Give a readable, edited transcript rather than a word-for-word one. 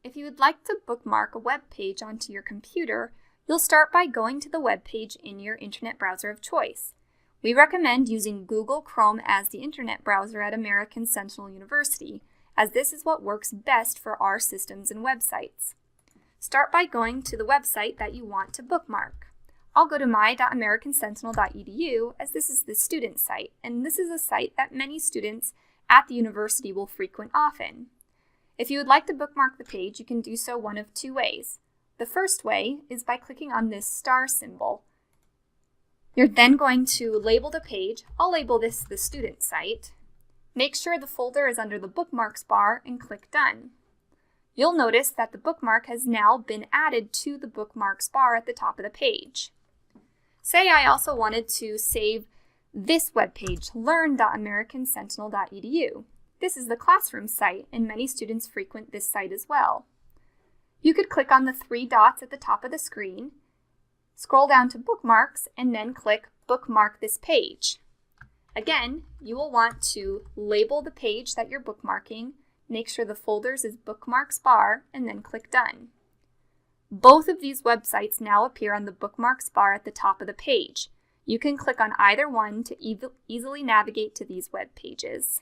If you would like to bookmark a web page onto your computer, you'll start by going to the web page in your internet browser of choice. We recommend using Google Chrome as the internet browser at American Sentinel University, as this is what works best for our systems and websites. Start by going to the website that you want to bookmark. I'll go to my.americansentinel.edu as this is the student site, and this is a site that many students at the university will frequent often. If you would like to bookmark the page, you can do so one of two ways. The first way is by clicking on this star symbol. You're then going to label the page. I'll label this the student site. Make sure the folder is under the Bookmarks bar and click Done. You'll notice that the bookmark has now been added to the Bookmarks bar at the top of the page. Say I also wanted to save this web page, learn.americansentinel.edu. This is the classroom site, and many students frequent this site as well. You could click on the three dots at the top of the screen, scroll down to Bookmarks, and then click Bookmark this page. Again, you will want to label the page that you're bookmarking, make sure the folders is Bookmarks bar, and then click Done. Both of these websites now appear on the Bookmarks bar at the top of the page. You can click on either one to easily navigate to these web pages.